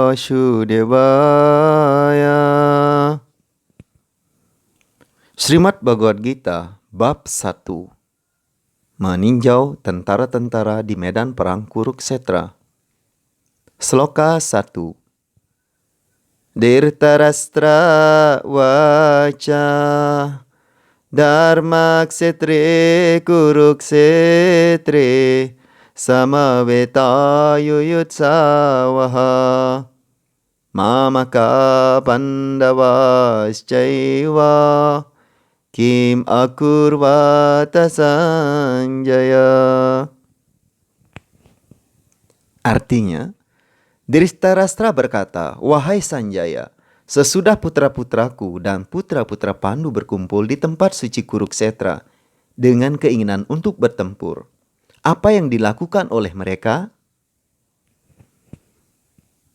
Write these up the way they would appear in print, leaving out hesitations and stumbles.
Vasudevaya. Srimad Bhagavad Gita Bab 1. Meninjau tentara-tentara di medan perang Kuruksetra. Sloka 1. Dhritarashtra vacha Dharmaksetre Kuruksetre Samaveta yuyutsavaha Mamaka pandavaschaiva Kim akurvata Sanjaya. Artinya, Dhritarashtra berkata, "Wahai Sanjaya, sesudah putra-putraku dan putra-putra Pandu berkumpul di tempat suci Kuruksetra dengan keinginan untuk bertempur, apa yang dilakukan oleh mereka?"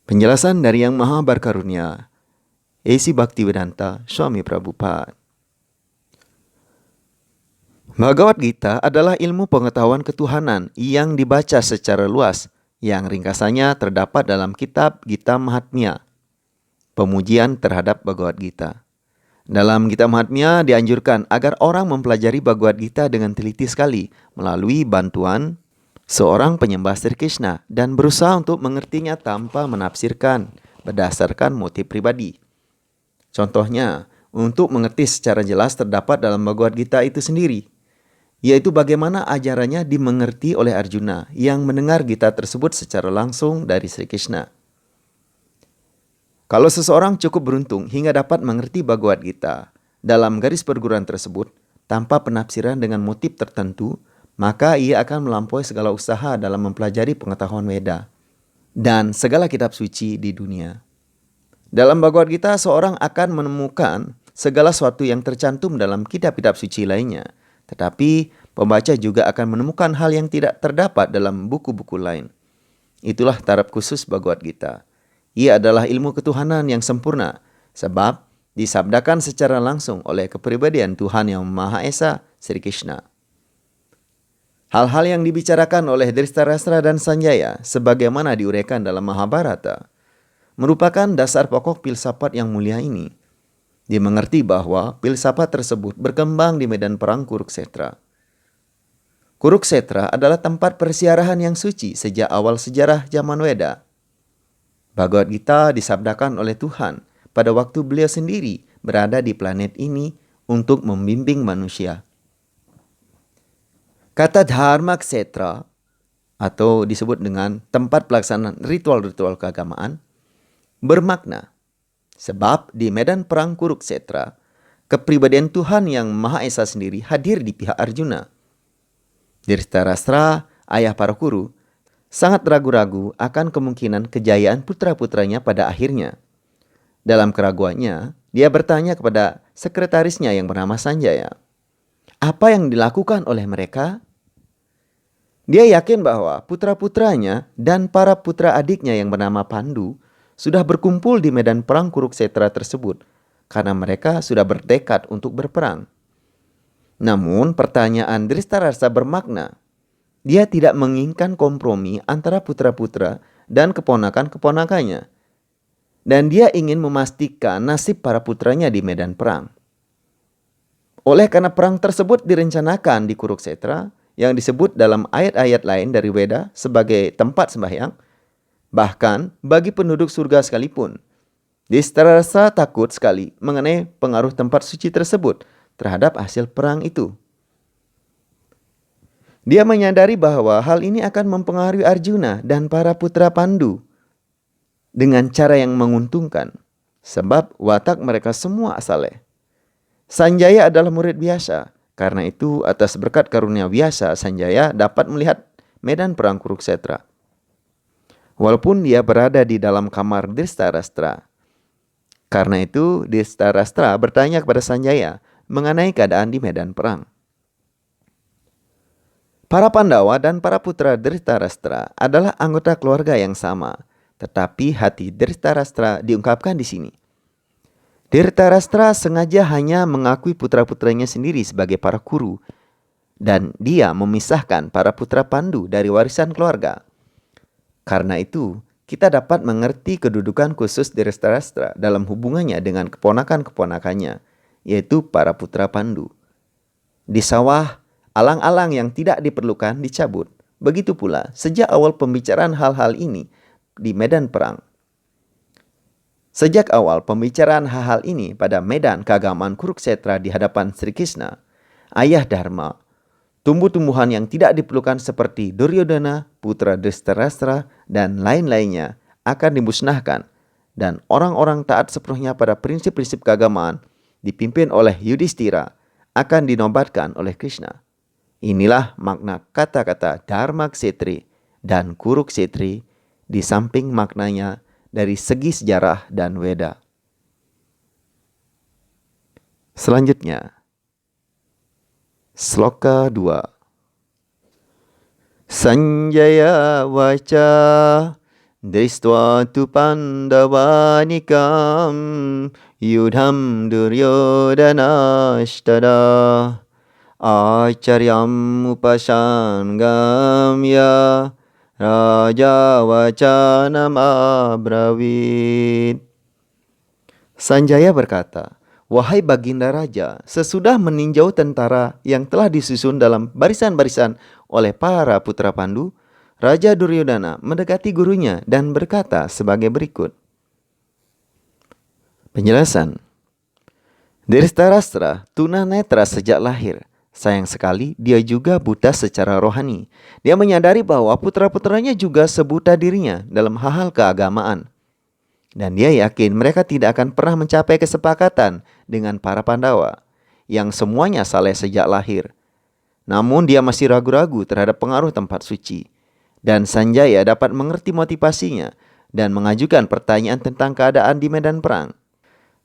Penjelasan dari Yang Maha Berkarunia, A.C. Bhaktivedanta Swami Prabhupada. Bhagavad Gita adalah ilmu pengetahuan ketuhanan yang dibaca secara luas, yang ringkasannya terdapat dalam kitab Gita Mahatmya, pemujian terhadap Bhagavad Gita. Dalam Gita Mahatmya dianjurkan agar orang mempelajari Bhagavad Gita dengan teliti sekali melalui bantuan seorang penyembah Sri Krishna dan berusaha untuk mengertinya tanpa menafsirkan berdasarkan motif pribadi. Contohnya, untuk mengerti secara jelas terdapat dalam Bhagavad Gita itu sendiri, yaitu bagaimana ajarannya dimengerti oleh Arjuna yang mendengar Gita tersebut secara langsung dari Sri Krishna. Kalau seseorang cukup beruntung hingga dapat mengerti Bhagavad Gita dalam garis perguruan tersebut tanpa penafsiran dengan motif tertentu, maka ia akan melampaui segala usaha dalam mempelajari pengetahuan Weda dan segala kitab suci di dunia. Dalam Bhagavad Gita, seorang akan menemukan segala sesuatu yang tercantum dalam kitab-kitab suci lainnya. Tetapi pembaca juga akan menemukan hal yang tidak terdapat dalam buku-buku lain. Itulah taraf khusus Bhagavad Gita. Ia adalah ilmu ketuhanan yang sempurna, sebab disabdakan secara langsung oleh kepribadian Tuhan Yang Maha Esa, Sri Krishna. Hal-hal yang dibicarakan oleh Dhritarashtra dan Sanjaya, sebagaimana diuraikan dalam Mahabharata, merupakan dasar pokok filsafat yang mulia ini. Dimengerti bahwa filsafat tersebut berkembang di medan perang Kuruksetra. Kuruksetra adalah tempat persiarahan yang suci sejak awal sejarah zaman Weda. Bhagavad Gita disabdakan oleh Tuhan pada waktu beliau sendiri berada di planet ini untuk membimbing manusia. Kata Dharmaksetra atau disebut dengan tempat pelaksanaan ritual-ritual keagamaan bermakna sebab di medan perang Kuruksetra, kepribadian Tuhan Yang Maha Esa sendiri hadir di pihak Arjuna. Dhritarashtra, ayah para kuru, sangat ragu-ragu akan kemungkinan kejayaan putra-putranya pada akhirnya. Dalam keraguannya, dia bertanya kepada sekretarisnya yang bernama Sanjaya, apa yang dilakukan oleh mereka? Dia yakin bahwa putra-putranya dan para putra adiknya yang bernama Pandu sudah berkumpul di medan perang Kuruksetra tersebut karena mereka sudah bertekad untuk berperang. Namun pertanyaan Dhritarashtra bermakna. Dia tidak menginginkan kompromi antara putra-putra dan keponakan-keponakannya. Dan dia ingin memastikan nasib para putranya di medan perang. Oleh karena perang tersebut direncanakan di Kuruksetra yang disebut dalam ayat-ayat lain dari Weda sebagai tempat sembahyang, bahkan bagi penduduk surga sekalipun, Dhritarashtra takut sekali mengenai pengaruh tempat suci tersebut terhadap hasil perang itu. Dia menyadari bahwa hal ini akan mempengaruhi Arjuna dan para putra Pandu dengan cara yang menguntungkan, sebab watak mereka semua asaleh. Sanjaya adalah murid biasa, karena itu atas berkat karunia biasa Sanjaya dapat melihat medan perang Kuruksetra. Walaupun dia berada di dalam kamar Dhritarashtra. Karena itu Dhritarashtra bertanya kepada Sanjaya mengenai keadaan di medan perang. Para Pandawa dan para putra Dhritarashtra adalah anggota keluarga yang sama, tetapi hati Dhritarashtra diungkapkan di sini. Dhritarashtra sengaja hanya mengakui putra-putranya sendiri sebagai para kuru, dan dia memisahkan para putra Pandu dari warisan keluarga. Karena itu, kita dapat mengerti kedudukan khusus Dhritarashtra dalam hubungannya dengan keponakan-keponakannya, yaitu para putra Pandu. Di sawah, alang-alang yang tidak diperlukan dicabut. Begitu pula sejak awal pembicaraan hal-hal ini di medan perang. Sejak awal pembicaraan hal-hal ini pada medan keagamaan Kurukshetra di hadapan Sri Krishna, ayah Dharma, tumbuh-tumbuhan yang tidak diperlukan seperti Duryodhana, putra Dhritarashtra, dan lain-lainnya akan dimusnahkan, dan orang-orang taat sepenuhnya pada prinsip-prinsip keagamaan dipimpin oleh Yudhishthira akan dinobatkan oleh Krishna. Inilah makna kata-kata Dharma Kshetri dan Kurukshetri di samping maknanya dari segi sejarah dan Weda. Selanjutnya, Sloka 2. Sanjaya vaca dristva tu pandavanikam yudham duryodhanashtada acharyam upasangamya raja wacanam abravit. Sanjaya berkata, "Wahai Baginda Raja, sesudah meninjau tentara yang telah disusun dalam barisan-barisan oleh para putra Pandu, Raja Duryodhana mendekati gurunya dan berkata sebagai berikut." Penjelasan. Dhritarashtra tunanetra sejak lahir. Sayang sekali, dia juga buta secara rohani. Dia menyadari bahwa putra-putranya juga sebuta dirinya dalam hal-hal keagamaan. Dan dia yakin mereka tidak akan pernah mencapai kesepakatan dengan para Pandawa, yang semuanya saleh sejak lahir. Namun dia masih ragu-ragu terhadap pengaruh tempat suci. Dan Sanjaya dapat mengerti motivasinya dan mengajukan pertanyaan tentang keadaan di medan perang.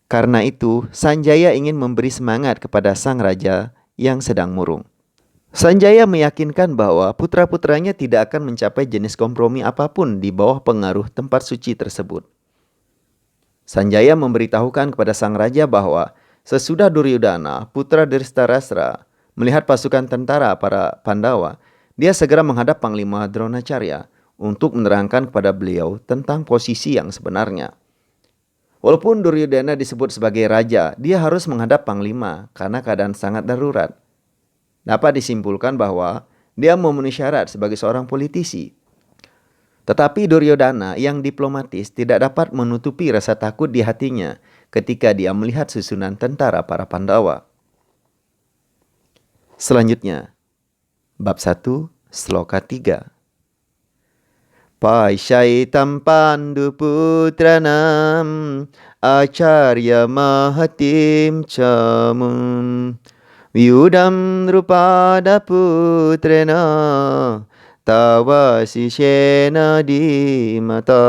Karena itu, Sanjaya ingin memberi semangat kepada sang raja yang sedang murung. Sanjaya meyakinkan bahwa putra-putranya tidak akan mencapai jenis kompromi apapun di bawah pengaruh tempat suci tersebut. Sanjaya memberitahukan kepada sang raja bahwa sesudah Duryodhana, putra Dhritarashtra, melihat pasukan tentara para Pandawa, dia segera menghadap Panglima Dronacharya untuk menerangkan kepada beliau tentang posisi yang sebenarnya. Walaupun Duryodhana disebut sebagai raja, dia harus menghadap Panglima karena keadaan sangat darurat. Dapat disimpulkan bahwa dia memenuhi syarat sebagai seorang politisi. Tetapi Duryodhana yang diplomatis tidak dapat menutupi rasa takut di hatinya ketika dia melihat susunan tentara para Pandawa. Selanjutnya, bab 1, sloka 3. Paishaitam pandu putranam acharya mahatim chamum Vyudam drupada putrena tava sishena dimata.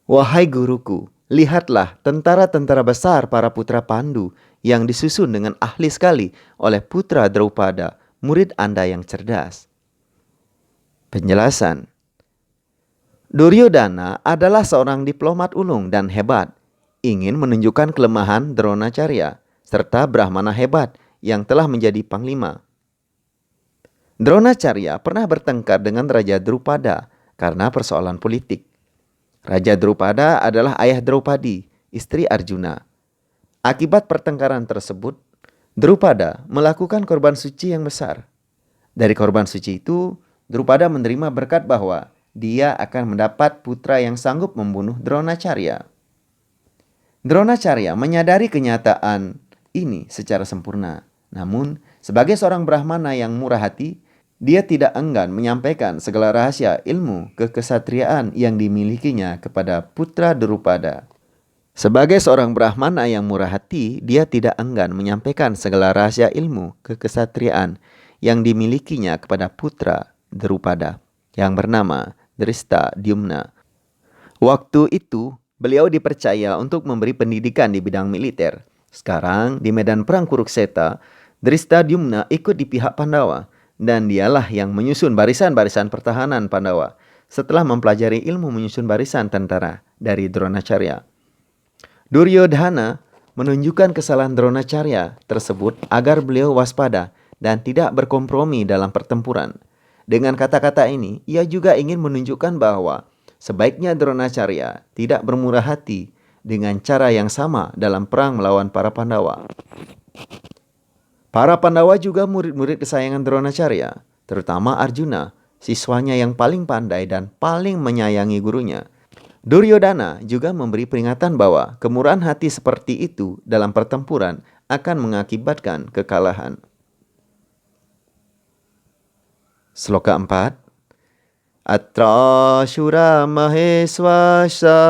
Wahai guruku, lihatlah tentara-tentara besar para putra Pandu yang disusun dengan ahli sekali oleh putra Drupada, murid Anda yang cerdas. Penjelasan. Duryodhana adalah seorang diplomat ulung dan hebat, ingin menunjukkan kelemahan Dronacharya serta Brahmana hebat yang telah menjadi panglima. Dronacharya pernah bertengkar dengan Raja Drupada karena persoalan politik. Raja Drupada adalah ayah Draupadi, istri Arjuna. Akibat pertengkaran tersebut, Drupada melakukan korban suci yang besar. Dari korban suci itu, Drupada menerima berkat bahwa dia akan mendapat putra yang sanggup membunuh Dronacharya. Dronacharya menyadari kenyataan ini secara sempurna. Namun, sebagai seorang Brahmana yang murah hati, dia tidak enggan menyampaikan segala rahasia ilmu kekesatriaan yang dimilikinya kepada putra Drupada. Sebagai seorang Brahmana yang murah hati, dia tidak enggan menyampaikan segala rahasia ilmu kekesatriaan yang dimilikinya kepada putra Drupada yang bernama Dhristadyumna. Waktu itu, beliau dipercaya untuk memberi pendidikan di bidang militer. Sekarang, di medan perang Kurukshetra, Dhristadyumna ikut di pihak Pandawa, dan dialah yang menyusun barisan-barisan pertahanan Pandawa setelah mempelajari ilmu menyusun barisan tentara dari Dronacharya. Duryodhana menunjukkan kesalahan Dronacharya tersebut agar beliau waspada dan tidak berkompromi dalam pertempuran. Dengan kata-kata ini, ia juga ingin menunjukkan bahwa sebaiknya Dronacharya tidak bermurah hati dengan cara yang sama dalam perang melawan para Pandawa. Para Pandawa juga murid-murid kesayangan Dronacharya, terutama Arjuna, siswanya yang paling pandai dan paling menyayangi gurunya. Duryodhana juga memberi peringatan bahwa kemurahan hati seperti itu dalam pertempuran akan mengakibatkan kekalahan. Sloka 4. Atra shura maheswasya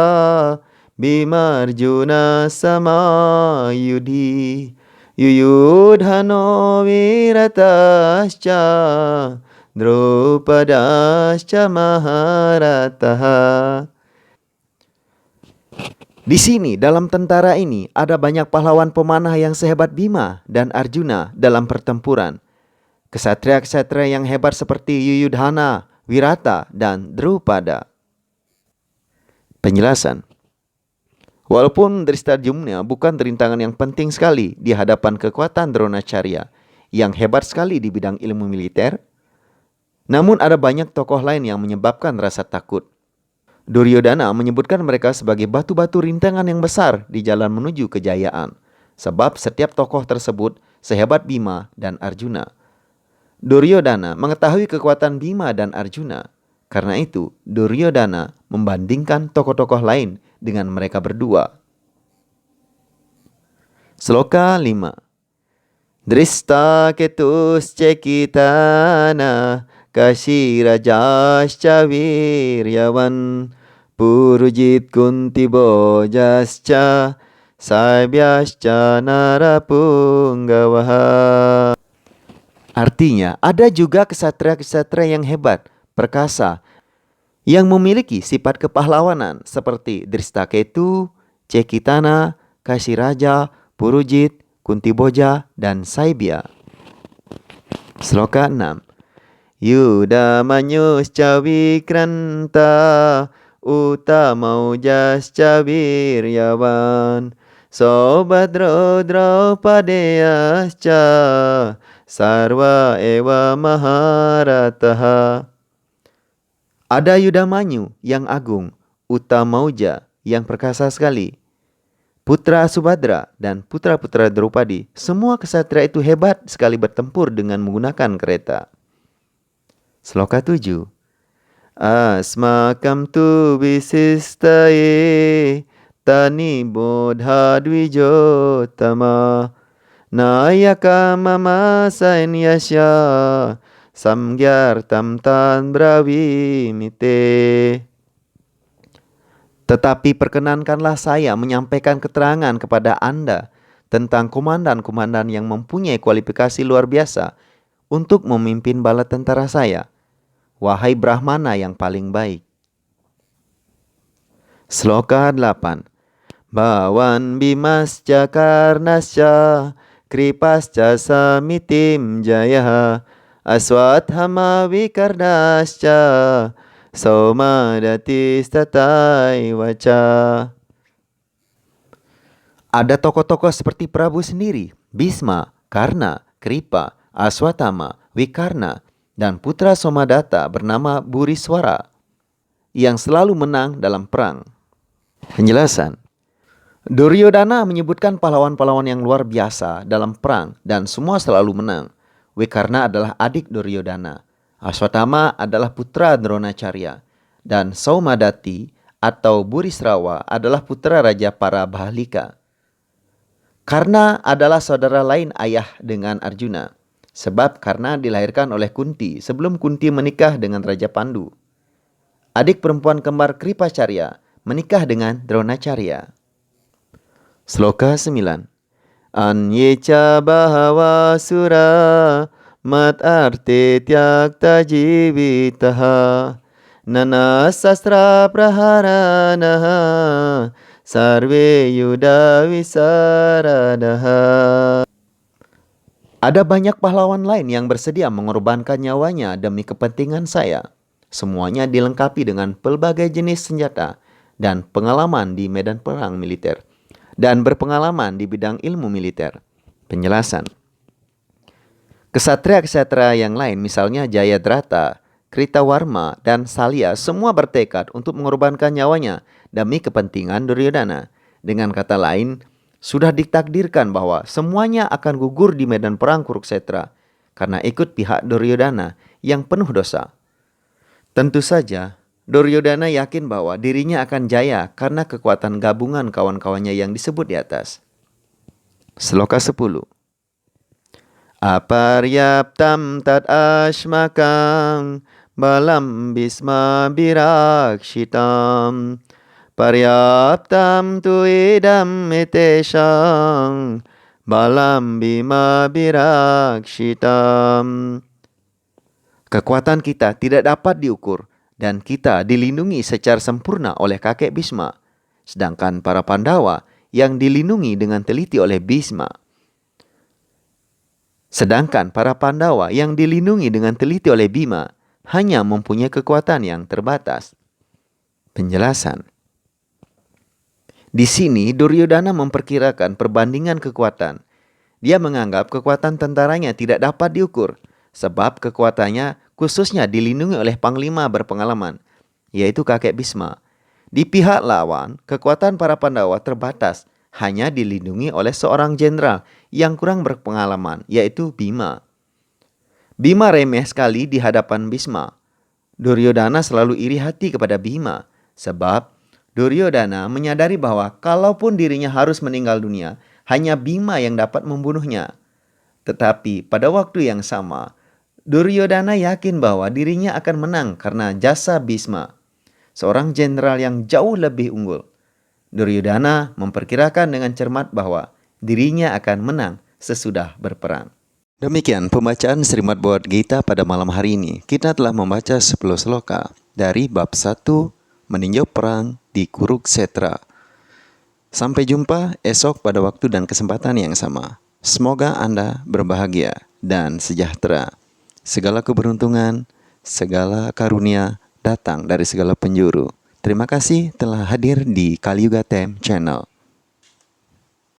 bimarjuna samayudhi yuyudhano viratascha drupadascha maharataha. Di sini, dalam tentara ini, ada banyak pahlawan pemanah yang sehebat Bima dan Arjuna dalam pertempuran. Ksatria-ksatria yang hebat seperti Yuyudhana, Wirata, dan Drupada. Penjelasan. Walaupun Drishtadyumna bukan rintangan yang penting sekali di hadapan kekuatan Dronacharya yang hebat sekali di bidang ilmu militer, namun ada banyak tokoh lain yang menyebabkan rasa takut. Duryodhana menyebutkan mereka sebagai batu-batu rintangan yang besar di jalan menuju kejayaan, sebab setiap tokoh tersebut sehebat Bima dan Arjuna. Duryodhana mengetahui kekuatan Bima dan Arjuna. Karena itu, Duryodhana membandingkan tokoh-tokoh lain dengan mereka berdua. Sloka 5. Drista ketus cekitana Kashirajascha viryavan Purujit kuntibojascha Saibhyascha narapunggawaha. Artinya, ada juga ksatria-ksatria yang hebat, perkasa, yang memiliki sifat kepahlawanan seperti Drishtaketu, Cekitana, Kashiraja, Purujit, Kuntiboja, dan Saibhya. Sloka 6. Yudamanyuscha vikranta utamaujascha viryavan Sobhadro draupadeyascha sarva eva maharataha. Ada Yudamanyu yang agung, Utamauja yang perkasa sekali, putra Subhadra dan putra-putra Draupadi. Semua ksatria itu hebat sekali bertempur dengan menggunakan kereta. Sloka 7. Asmakam tu visistaye tani bodha dwijotama nayaka mama sainyasya samgyartam tan bravimite. Tetapi perkenankanlah saya menyampaikan keterangan kepada Anda tentang komandan-komandan yang mempunyai kualifikasi luar biasa untuk memimpin bala tentara saya. Wahai Brahmana yang paling baik. Sloka 8. Bhawan bimascha karnascha kripascha samitim jaya aswathama vikarnascha somadatis tatai waca. Ada tokoh-tokoh seperti Prabu sendiri, Bhisma, Karna, Kripa, Aswatthama, Vikarna, dan putra Somadatta bernama Buriswara yang selalu menang dalam perang. Penjelasan. Duryodhana menyebutkan pahlawan-pahlawan yang luar biasa dalam perang dan semua selalu menang. Vikarna adalah adik Duryodhana. Aswatthama adalah putra Dronacharya. Dan Saumadati atau Burisrawa adalah putra raja para Bahlika. Karna adalah saudara lain ayah dengan Arjuna. Sebab Karna dilahirkan oleh Kunti sebelum Kunti menikah dengan Raja Pandu. Adik perempuan kembar Kripacharya menikah dengan Dronacharya. Sloka 9. Anyecha bahava sura mat arte tyakta jivitaha nana sastra praharanaha sarve yuda visaradaha. Ada banyak pahlawan lain yang bersedia mengorbankan nyawanya demi kepentingan saya. Semuanya dilengkapi dengan pelbagai jenis senjata dan pengalaman di medan perang militer dan berpengalaman di bidang ilmu militer. Penjelasan. Ksatria-ksatria yang lain misalnya Jayadrata, Kritawarma, dan Salya semua bertekad untuk mengorbankan nyawanya demi kepentingan Duryodhana. Dengan kata lain, sudah ditakdirkan bahwa semuanya akan gugur di medan perang Kurukshetra karena ikut pihak Duryodhana yang penuh dosa. Tentu saja, Duryodhana yakin bahwa dirinya akan jaya karena kekuatan gabungan kawan-kawannya yang disebut di atas. Sloka 10. Aparyaptam tad ashmakam balam bisma birakshitam paryaptam tu idam itesham balam bima birakshitam. Kekuatan kita tidak dapat diukur dan kita dilindungi secara sempurna oleh kakek Bhisma, sedangkan para Pandawa yang dilindungi dengan teliti oleh Bhisma. Sedangkan para Pandawa yang dilindungi dengan teliti oleh Bima hanya mempunyai kekuatan yang terbatas. Penjelasan. Di sini Duryodhana memperkirakan perbandingan kekuatan. Dia menganggap kekuatan tentaranya tidak dapat diukur sebab kekuatannya khususnya dilindungi oleh panglima berpengalaman, yaitu kakek Bhisma. Di pihak lawan, kekuatan para Pandawa terbatas, hanya dilindungi oleh seorang jenderal yang kurang berpengalaman, yaitu Bima. Bima remeh sekali di hadapan Bhisma. Duryodhana selalu iri hati kepada Bima, sebab Duryodhana menyadari bahwa kalaupun dirinya harus meninggal dunia, hanya Bima yang dapat membunuhnya. Tetapi pada waktu yang sama, Duryodhana yakin bahwa dirinya akan menang karena jasa Bhisma, seorang jenderal yang jauh lebih unggul. Duryodhana memperkirakan dengan cermat bahwa dirinya akan menang sesudah berperang. Demikian pembacaan Srimad Bhagavad Gita pada malam hari ini. Kita telah membaca 10 sloka dari bab 1 meninjau perang di Kurukshetra. Sampai jumpa esok pada waktu dan kesempatan yang sama. Semoga Anda berbahagia dan sejahtera. Segala keberuntungan, segala karunia datang dari segala penjuru. Terima kasih telah hadir di Kali Yuga Time Channel.